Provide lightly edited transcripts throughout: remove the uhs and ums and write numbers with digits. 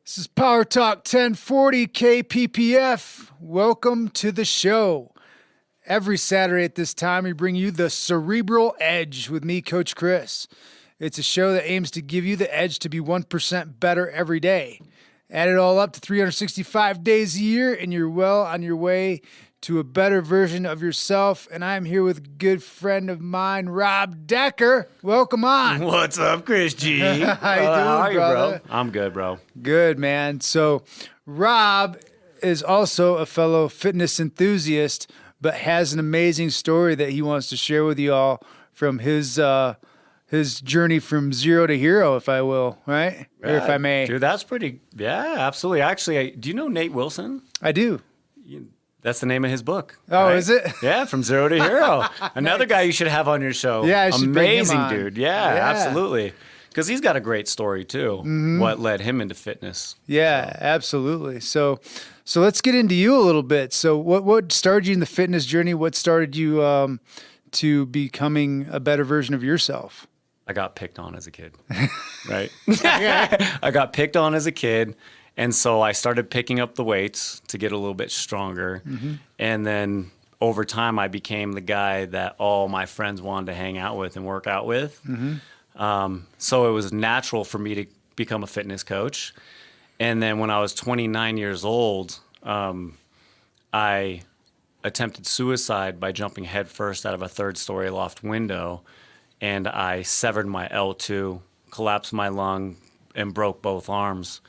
This is Power Talk 1040 KPPF. Welcome to the show. Every Saturday at this time, we bring you the Cerebral Edge with me, Coach Chris. It's a show that aims to give you the edge to be 1% better every day. Add it all up to 365 days a year, and you're well on your way to a better version of yourself. And I'm here with a good friend of mine, Rob Decker. Welcome on. What's up, Chris G? How you doing, how are you, brother? bro? I'm good, bro. Good, man. So Rob is also a fellow fitness enthusiast, but has an amazing story that he wants to share with you all from his journey from zero to hero, if I will, right? Or if I may. Dude, that's pretty, yeah, absolutely. Actually, do you know Nate Wilson? I do. That's the name of his book. Oh, right? is it? Yeah, From Zero to Hero. Another guy you should have on your show. Yeah, I should bring him Amazing on. dude. Yeah, absolutely. Because he's got a great story, too. What led him into fitness. Yeah, absolutely. So let's get into you a little bit. So what started you in the fitness journey? What started you to becoming a better version of yourself? I got picked on as a kid, right? I got picked on as a kid. And so I started picking up the weights to get a little bit stronger. And then over time, I became the guy that all my friends wanted to hang out with and work out with. So it was natural for me to become a fitness coach. And then when I was 29 years old, I attempted suicide by jumping headfirst out of a third-story loft window. And I severed my L2, collapsed my lung, and broke both arms.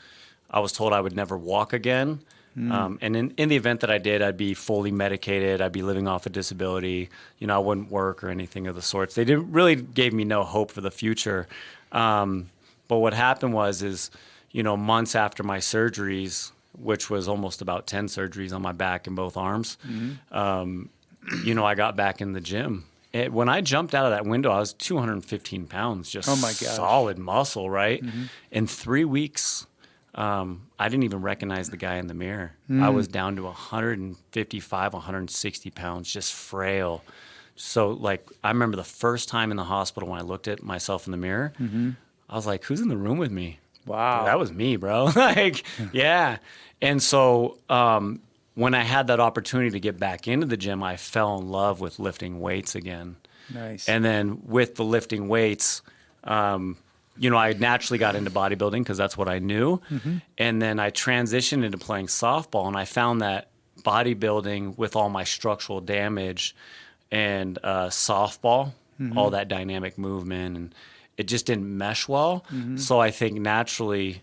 I was told I would never walk again. And in the event that I did, I'd be fully medicated. I'd be living off a disability. You know, I wouldn't work or anything of the sorts. They really gave me no hope for the future. But what happened was, months after my surgeries, which was almost about 10 surgeries on my back and both arms, I got back in the gym. When I jumped out of that window, I was 215 pounds, just solid muscle, right? In 3 weeks, I didn't even recognize the guy in the mirror. I was down to 155, 160 pounds, just frail. So, I remember the first time in the hospital when I looked at myself in the mirror, I was like, who's in the room with me? Wow. That was me, bro. Yeah. And so when I had that opportunity to get back into the gym, I fell in love with lifting weights again. Nice. And then with the lifting weights, I naturally got into bodybuilding because that's what I knew. And then I transitioned into playing softball, and I found that bodybuilding with all my structural damage and softball, all that dynamic movement, and it just didn't mesh well. So I think naturally,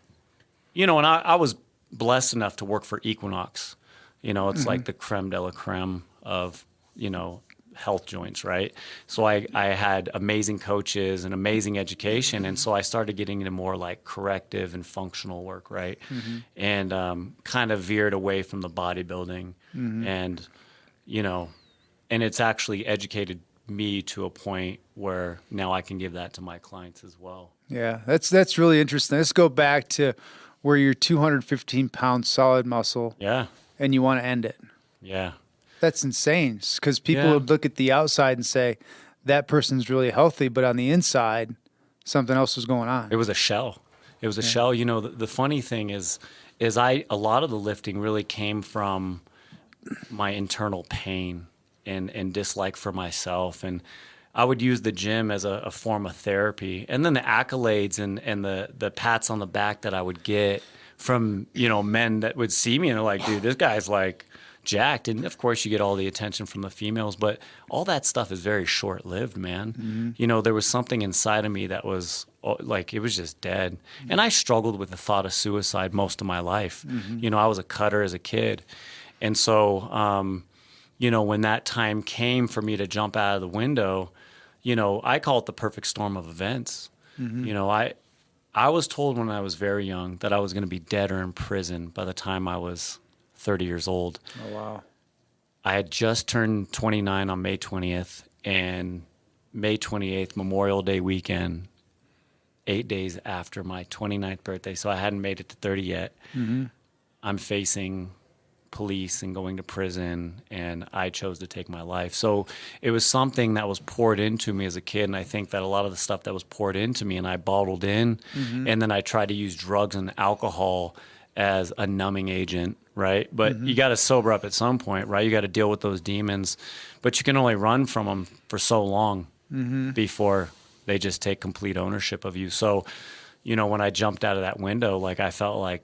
and I was blessed enough to work for Equinox. It's like the creme de la creme of, health joints, right? So I had amazing coaches and amazing education. And so I started getting into more like corrective and functional work, right? And kind of veered away from the bodybuilding. And, and it's actually educated me to a point where now I can give that to my clients as well. Yeah, that's really interesting. Let's go back to where you're 215 pounds solid muscle. Yeah. And you want to end it. Yeah. That's insane, because people would look at the outside and say, that person's really healthy, but on the inside, something else was going on. It was a shell. It was a shell. The funny thing is a lot of the lifting really came from my internal pain and dislike for myself. And I would use the gym as a form of therapy. And then the accolades and the pats on the back that I would get from, men that would see me and they're like, dude, this guy's like jacked. And of course you get all the attention from the females, but all that stuff is very short-lived, man. There was something inside of me that was it was just dead. And I struggled with the thought of suicide most of my life. I was a cutter as a kid. And so, when that time came for me to jump out of the window, I call it the perfect storm of events. I was told when I was very young that I was going to be dead or in prison by the time I was 30 years old. Oh, wow. I had just turned 29 on May 20th, and May 28th, Memorial Day weekend, 8 days after my 29th birthday, so I hadn't made it to 30 yet, I'm facing police and going to prison, and I chose to take my life. So it was something that was poured into me as a kid, and I think that a lot of the stuff that was poured into me and I bottled in, and then I tried to use drugs and alcohol as a numbing agent, right? But you got to sober up at some point, right? You got to deal with those demons, but you can only run from them for so long before they just take complete ownership of you. So, you know, when I jumped out of that window, like I felt like,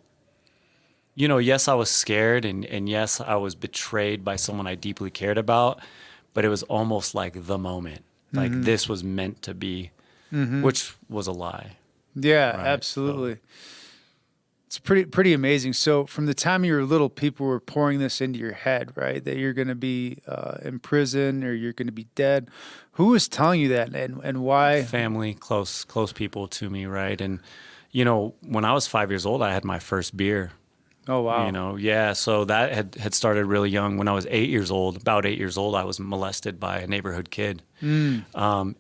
you know, yes, I was scared and yes, I was betrayed by someone I deeply cared about, but it was almost like the moment, like this was meant to be, which was a lie. Yeah, Right, absolutely. It's pretty amazing. So from the time you were little, people were pouring this into your head, right? That you're going to be in prison or you're going to be dead. Who was telling you that, and why? Family, close people to me, right? And, you know, when I was 5 years old, I had my first beer. Oh, wow. You know, yeah. So that had started really young. When I was 8 years old, about 8 years old, I was molested by a neighborhood kid. And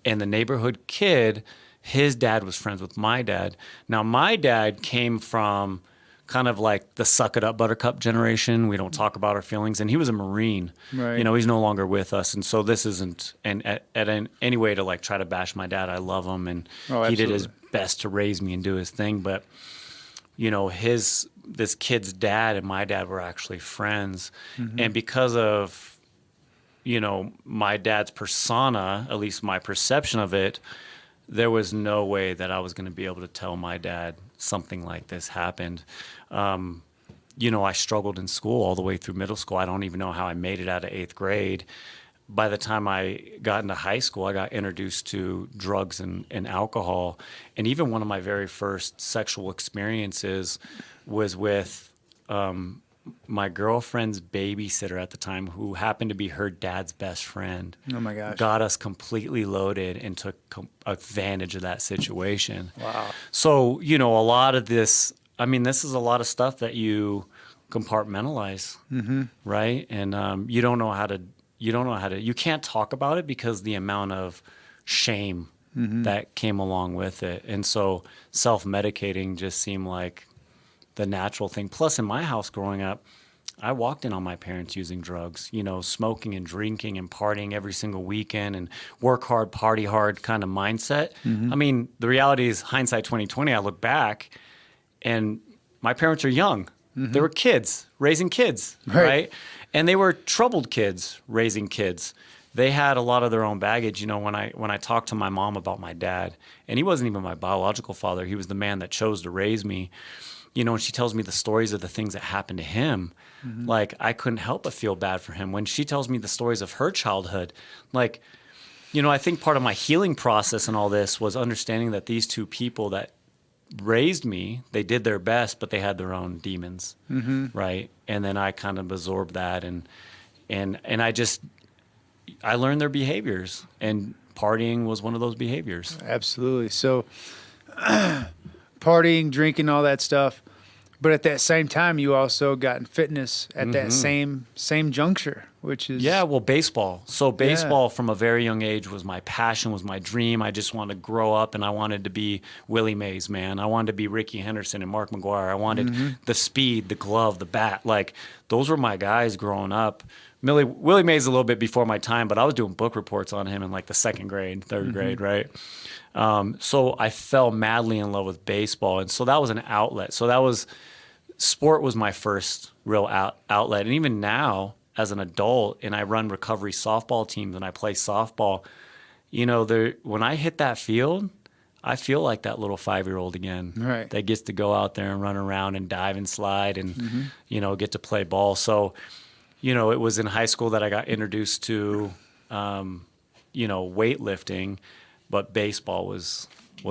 the neighborhood kid, his dad was friends with my dad. Now, my dad came from kind of like the suck it up buttercup generation. We don't talk about our feelings. And he was a Marine. Right. You know, he's no longer with us. And so this isn't any way to like try to bash my dad. I love him. And he did his best to raise me and do his thing. But, you know, this kid's dad and my dad were actually friends. And because of, you know, my dad's persona, at least my perception of it, there was no way that I was going to be able to tell my dad something like this happened. You know, I struggled in school all the way through middle school. I don't even know how I made it out of 8th grade. By the time I got into high school, I got introduced to drugs and alcohol. And even one of my very first sexual experiences was with my girlfriend's babysitter at the time, who happened to be her dad's best friend. Oh my gosh. Got us completely loaded and took advantage of that situation. Wow. So, you know, a lot of this, I mean, this is a lot of stuff that you compartmentalize, right? And you can't talk about it because the amount of shame that came along with it. And so self-medicating just seemed like the natural thing. Plus, in my house growing up, I walked in on my parents using drugs, you know, smoking and drinking and partying every single weekend and work hard, party hard kind of mindset. I mean, the reality is hindsight 2020, I look back and my parents are young. They were kids, raising kids, right? And they were troubled kids, raising kids. They had a lot of their own baggage. You know, when I talked to my mom about my dad, and he wasn't even my biological father, he was the man that chose to raise me. You know, and she tells me the stories of the things that happened to him. Like, I couldn't help but feel bad for him. When she tells me the stories of her childhood, like, you know, I think part of my healing process and all this was understanding that these two people that raised me, they did their best, but they had their own demons, right? And then I kind of absorbed that, and I learned their behaviors, and partying was one of those behaviors. Absolutely. So partying, drinking, all that stuff. But at that same time, you also got in fitness at that same juncture, which is... Yeah, well, baseball. So baseball from a very young age was my passion, was my dream. I just wanted to grow up, and I wanted to be Willie Mays, man. I wanted to be Ricky Henderson and Mark McGwire. I wanted the speed, the glove, the bat. Like, those were my guys growing up. Willie Mays a little bit before my time, but I was doing book reports on him in like the 2nd grade, 3rd grade, right? So I fell madly in love with baseball. And so that was an outlet. So sport was my first real outlet. And even now, as an adult, and I run recovery softball teams and I play softball, you know, when I hit that field, I feel like that little 5-year-old again, right, that gets to go out there and run around and dive and slide and, you know, get to play ball. So, you know, it was in high school that I got introduced to, you know, weightlifting, but baseball was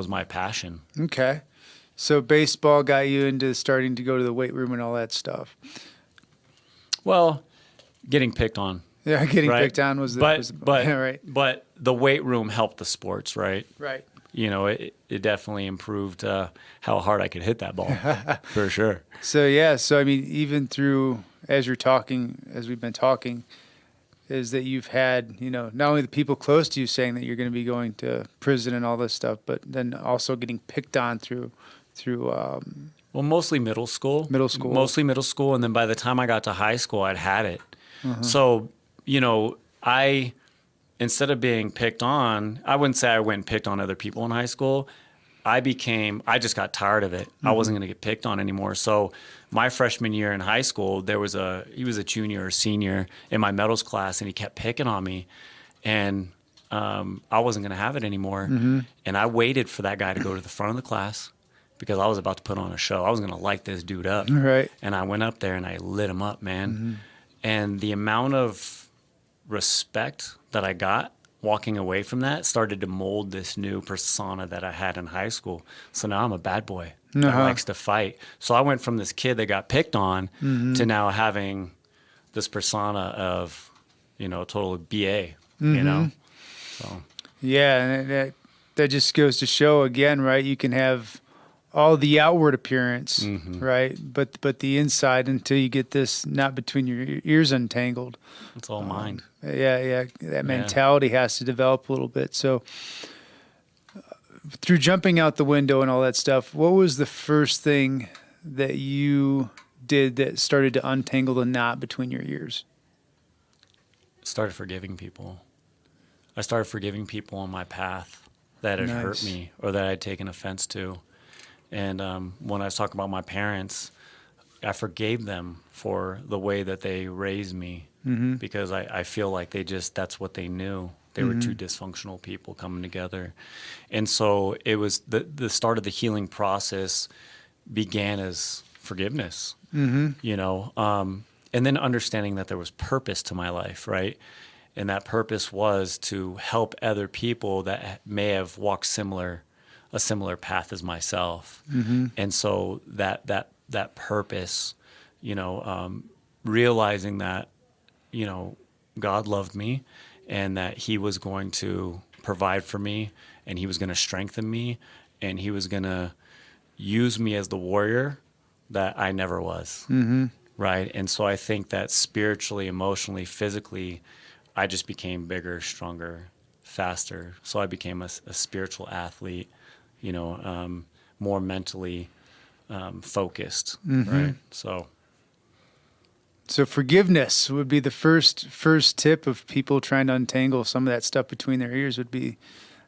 my passion. Okay. So baseball got you into starting to go to the weight room and all that stuff. Well, getting picked on. Yeah, getting picked on was right. But the weight room helped the sports, right? Right. You know, it definitely improved how hard I could hit that ball, for sure. So I mean, even through as we've been talking, is that you've had, you know, not only the people close to you saying that you're going to be going to prison and all this stuff, but then also getting picked on through well, mostly middle school. Mostly middle school, and then by the time I got to high school, I'd had it. So, you know, instead of being picked on, I wouldn't say I went and picked on other people in high school. I just got tired of it. I wasn't going to get picked on anymore. So my freshman year in high school, he was a junior or senior in my medals class, and he kept picking on me, and I wasn't going to have it anymore. And I waited for that guy to go to the front of the class because I was about to put on a show. I was going to light this dude up. Right. And I went up there and I lit him up, man. And the amount of respect that I got walking away from that started to mold this new persona that I had in high school. So now I'm a bad boy that likes to fight. So I went from this kid that got picked on to now having this persona of, total BA, you know? So. Yeah, and that just goes to show again, right? You can have all the outward appearance, right? But the inside, until you get this not between your ears untangled. It's all mind. Yeah. That mentality has to develop a little bit. So through jumping out the window and all that stuff, what was the first thing that you did that started to untangle the knot between your ears? Started forgiving people. I started forgiving people on my path that had hurt me or that I'd taken offense to. And when I was talking about my parents, I forgave them for the way that they raised me because I feel like that's what they knew. They were two dysfunctional people coming together. And so it was the start of the healing process began as forgiveness, and then understanding that there was purpose to my life, right? And that purpose was to help other people that may have walked a similar path as myself. And so that purpose, realizing that, God loved me and that he was going to provide for me and he was going to strengthen me and he was going to use me as the warrior that I never was. Right. And so I think that spiritually, emotionally, physically, I just became bigger, stronger, faster. So I became a spiritual athlete, more mentally focused, right? So forgiveness would be the first tip of people trying to untangle some of that stuff between their ears would be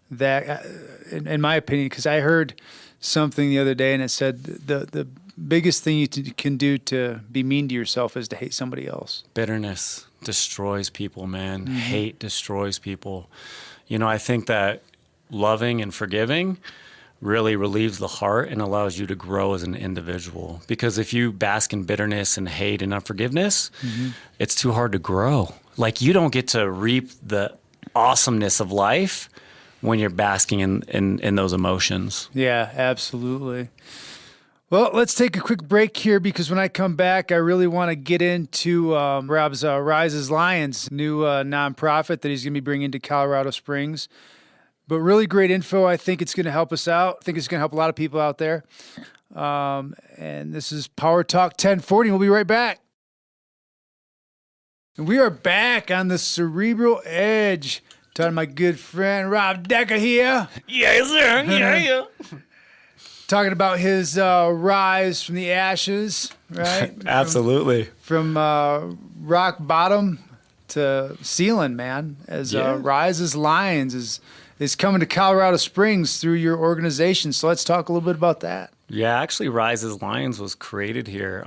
that, in my opinion, because I heard something the other day and it said the biggest thing you can do to be mean to yourself is to hate somebody else. Bitterness destroys people, man. Hate destroys people. I think that loving and forgiving really relieves the heart and allows you to grow as an individual. Because if you bask in bitterness and hate and unforgiveness, it's too hard to grow. Like you don't get to reap the awesomeness of life when you're basking in those emotions. Yeah, absolutely. Well, let's take a quick break here because when I come back, I really want to get into Rob's Rises Lions, new nonprofit that he's going to be bringing to Colorado Springs. But really great info. I think it's going to help us out. I think it's going to help a lot of people out there. And this is Power Talk 1040. We'll be right back. And we are back on the Cerebral Edge. Talking to my good friend Rob Decker here. Yes, sir. Yeah. Talking about his rise from the ashes, right? Absolutely. From rock bottom to ceiling, man. As Rises Lions is coming to Colorado Springs through your organization. So let's talk a little bit about that. Yeah, actually Rises Lions was created here.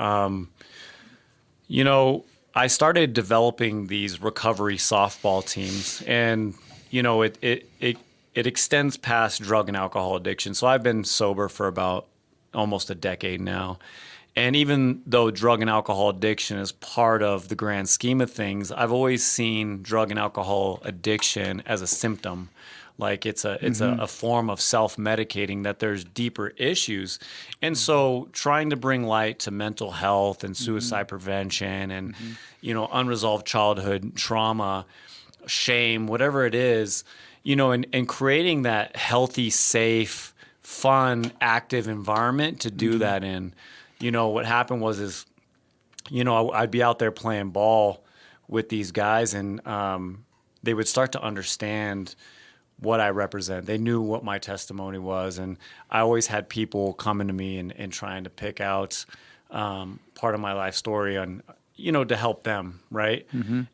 I started developing these recovery softball teams and, it extends past drug and alcohol addiction. So I've been sober for about almost a decade now. And even though drug and alcohol addiction is part of the grand scheme of things, I've always seen drug and alcohol addiction as a symptom. Like it's a form of self-medicating, that there's deeper issues. And so trying to bring light to mental health and suicide prevention and, unresolved childhood trauma, shame, whatever it is, and creating that healthy, safe, fun, active environment to do that in. What happened was I'd be out there playing ball with these guys and they would start to understand what I represent. They knew what my testimony was. And I always had people coming to me and trying to pick out part of my life story on, to help them, right?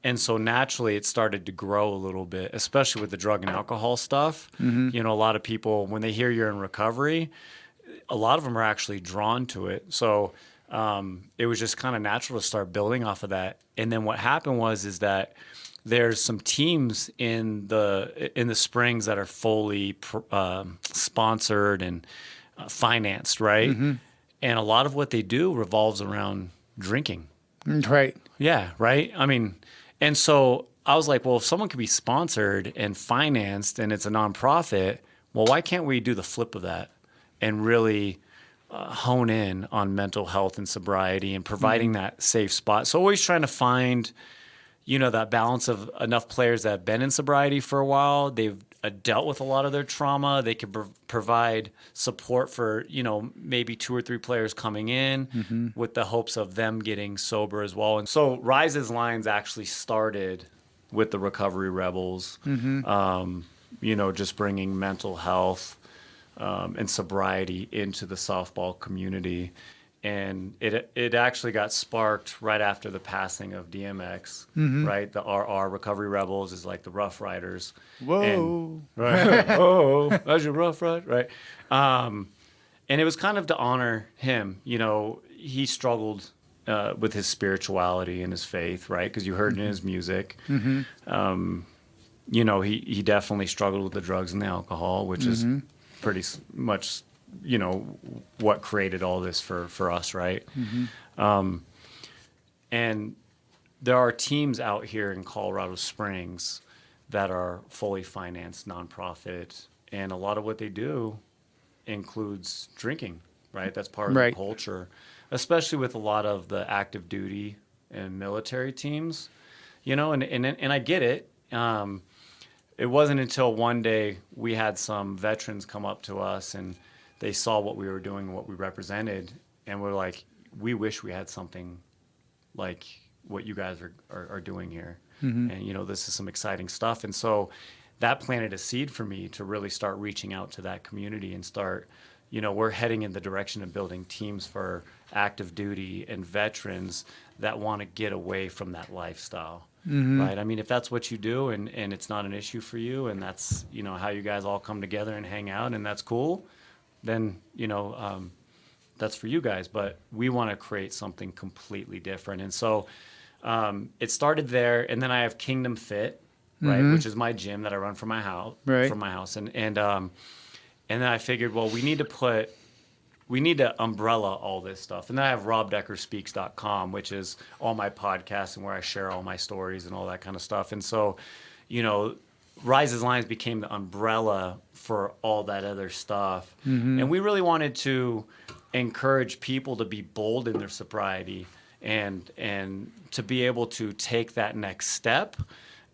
And so naturally it started to grow a little bit, especially with the drug and alcohol stuff. A lot of people, when they hear you're in recovery, a lot of them are actually drawn to it. So it was just kind of natural to start building off of that. And then what happened is that there's some teams in the Springs that are fully sponsored and financed, right? And a lot of what they do revolves around drinking. Right. Yeah, right. I mean, and so I was like, well, if someone could be sponsored and financed and it's a nonprofit, well, why can't we do the flip of that and really hone in on mental health and sobriety and providing that safe spot? So always trying to find, that balance of enough players that have been in sobriety for a while. They've dealt with a lot of their trauma. They could provide support for, maybe 2 or 3 players coming in with the hopes of them getting sober as well. And so Rise's Lines actually started with the Recovery Rebels, just bringing mental health and sobriety into the softball community. And it actually got sparked right after the passing of DMX, right? The RR Recovery Rebels is like the Rough Riders. Whoa. Whoa, that's your Rough Ride, right? And it was kind of to honor him. He struggled with his spirituality and his faith, right? Because you heard in his music. He definitely struggled with the drugs and the alcohol, which is pretty much what created all this for us, right? And there are teams out here in Colorado Springs that are fully financed nonprofit, and a lot of what they do includes drinking, right? That's part of the culture, especially with a lot of the active duty and military teams, and I get it. It wasn't until one day we had some veterans come up to us and they saw what we were doing and what we represented, and we're like, we wish we had something like what you guys are doing here. And, this is some exciting stuff. And so that planted a seed for me to really start reaching out to that community and start, we're heading in the direction of building teams for active duty and veterans that want to get away from that lifestyle. Right. I mean, if that's what you do and it's not an issue for you, and that's, how you guys all come together and hang out, and that's cool, then, that's for you guys. But we want to create something completely different. And so it started there. And then I have Kingdom Fit, right, which is my gym that I run from my house. And then I figured, well, we need to umbrella all this stuff. And then I have robdeckerspeaks.com, which is all my podcasts and where I share all my stories and all that kind of stuff. And so, Rise's Lines became the umbrella for all that other stuff. And we really wanted to encourage people to be bold in their sobriety and to be able to take that next step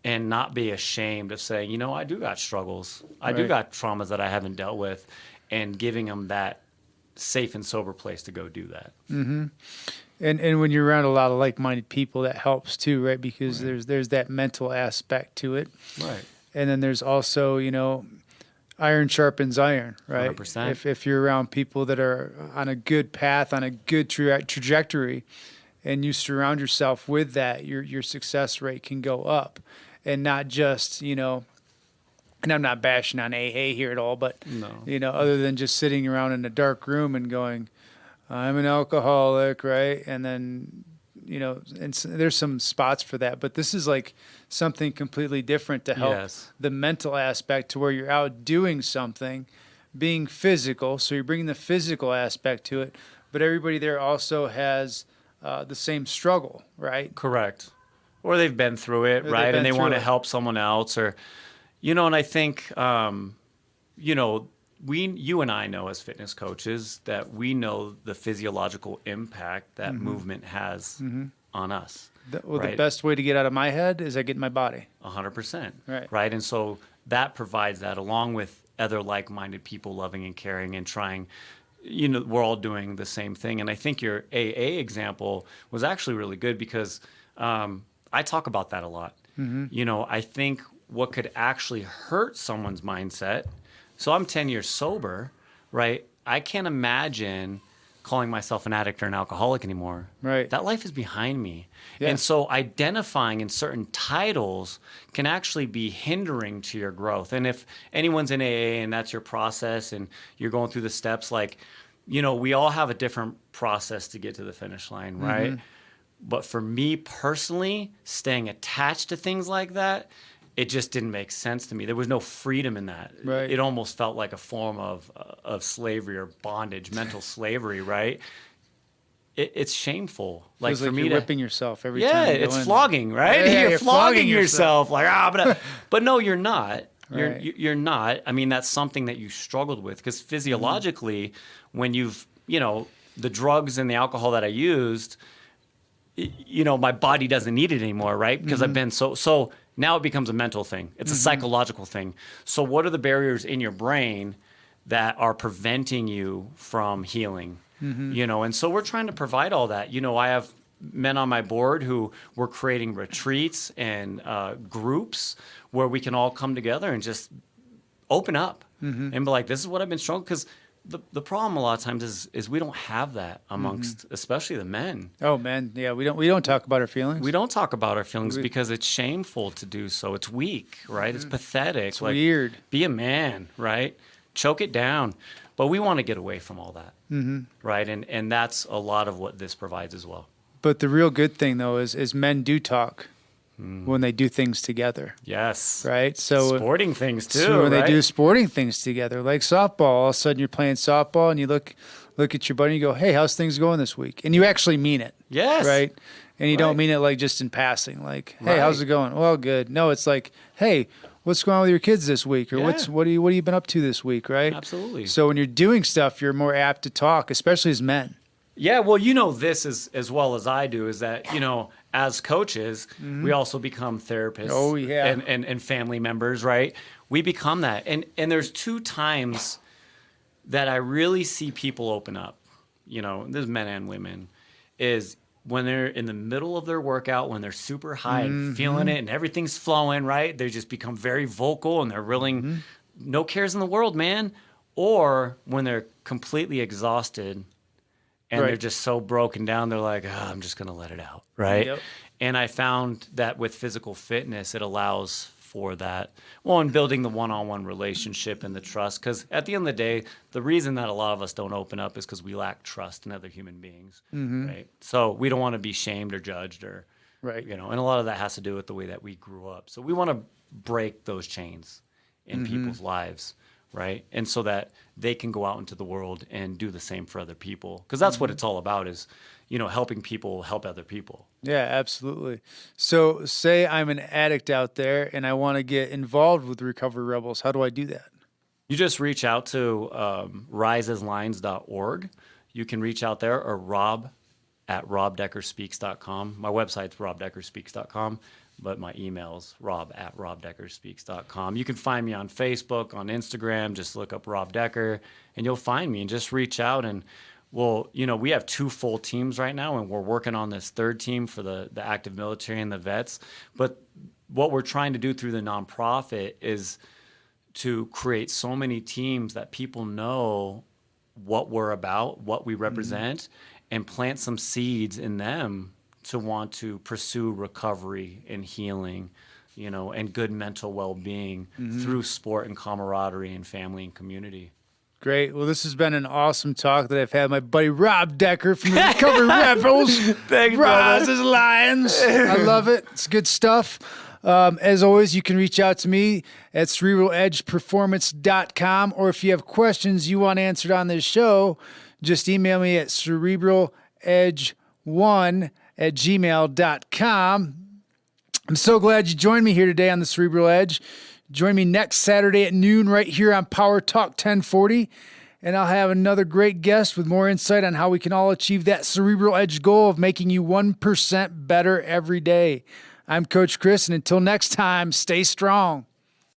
and not be ashamed of saying, I do got struggles. I do got traumas that I haven't dealt with, and giving them that safe and sober place to go do that. And when you're around a lot of like-minded people, that helps too, right? Because there's that mental aspect to it. Right. And then there's also, iron sharpens iron, right? 100%. If you're around people that are on a good path, on a good trajectory, and you surround yourself with that, your success rate can go up. And not just, and I'm not bashing on AA here at all, but, other than just sitting around in a dark room and going, I'm an alcoholic, right? And then, and there's some spots for that, but this is like something completely different to help the mental aspect, to where you're out doing something, being physical. So you're bringing the physical aspect to it, but everybody there also has the same struggle, right? Correct. Or they've been through it, right? And they want to help someone else, or, and I think, you and I know as fitness coaches that we know the physiological impact that movement has on us. The best way to get out of my head is I get in my body. 100%. Right. And so that provides that, along with other like-minded people loving and caring and trying. We're all doing the same thing. And I think your AA example was actually really good, because I talk about that a lot. I think what could actually hurt someone's mindset. So I'm 10 years sober, right? I can't imagine calling myself an addict or an alcoholic anymore. Right. That life is behind me. Yeah. And so identifying in certain titles can actually be hindering to your growth. And if anyone's in AA and that's your process and you're going through the steps, like, we all have a different process to get to the finish line, right? Mm-hmm. But for me personally, staying attached to things like that, it just didn't make sense to me. There was no freedom in that. Right. It almost felt like a form of slavery or bondage, mental slavery, right? It's shameful. Like for me, you're whipping yourself every time. Yeah, it's flogging, right? Yeah, you're flogging yourself. Like, but no, you're not. Right. You're not. I mean, that's something that you struggled with because physiologically, when you've, the drugs and the alcohol that I used, my body doesn't need it anymore, right? Because I've been so now it becomes a mental thing. It's a psychological thing. So what are the barriers in your brain that are preventing you from healing? And so we're trying to provide all that. I have men on my board who we're creating retreats and groups where we can all come together and just open up and be like, this is what I've been struggling. Because the problem a lot of times is we don't have that amongst especially the men. Oh, men. Yeah, we don't talk about our feelings. We don't talk about our feelings because it's shameful to do so. It's weak, right? It's pathetic. It's weird. Be a man, right? Choke it down. But we want to get away from all that, right? And that's a lot of what this provides as well. But the real good thing, though, is men do talk when they do things together. Yes. Right? So sporting things, too, so when right? they do sporting things together, like softball, all of a sudden you're playing softball and you look at your buddy and you go, hey, how's things going this week? And you actually mean it. Yes. Right? And you don't mean it like just in passing, like, hey, how's it going? Well, good. No, it's like, hey, what's going on with your kids this week? Or what have you been up to this week, right? Absolutely. So when you're doing stuff, you're more apt to talk, especially as men. Yeah, well, this as well as I do is that, as coaches, we also become therapists. Oh, yeah. And family members, right? We become that. And there's 2 times that I really see people open up, there's men and women, is when they're in the middle of their workout, when they're super high and feeling it and everything's flowing, right? They just become very vocal and they're really no cares in the world, man. Or when they're completely exhausted and they're just so broken down, they're like, I'm just going to let it out, right? Yep. And I found that with physical fitness, it allows for that. Well, in building the one-on-one relationship and the trust, because at the end of the day, the reason that a lot of us don't open up is because we lack trust in other human beings, right? So we don't want to be shamed or judged or, and a lot of that has to do with the way that we grew up. So we want to break those chains in people's lives, right? And so that they can go out into the world and do the same for other people. Because that's what it's all about is, helping people help other people. Yeah, absolutely. So say I'm an addict out there and I want to get involved with Recovery Rebels. How do I do that? You just reach out to riseaslines.org. You can reach out there or rob@robdeckerspeaks.com. My website's robdeckerspeaks.com. But my email's rob@robdeckerspeaks.com. You can find me on Facebook, on Instagram. Just look up Rob Decker, and you'll find me. And just reach out. And, we have 2 full teams right now, and we're working on this 3rd team for the active military and the vets. But what we're trying to do through the nonprofit is to create so many teams that people know what we're about, what we represent, and plant some seeds in them to want to pursue recovery and healing, and good mental well-being through sport and camaraderie and family and community. Great. Well, this has been an awesome talk that I've had my buddy Rob Decker from the Recovery Rebels. Thanks, Rise as Lions. I love it. It's good stuff. As always, you can reach out to me at cerebraledgeperformance.com, or if you have questions you want answered on this show, just email me at cerebraledge1@gmail.com. I'm so glad you joined me here today on the Cerebral Edge. Join me next Saturday at noon right here on Power Talk 1040, and I'll have another great guest with more insight on how we can all achieve that Cerebral Edge goal of making you 1% better every day. I'm Coach Chris, and until next time, stay strong.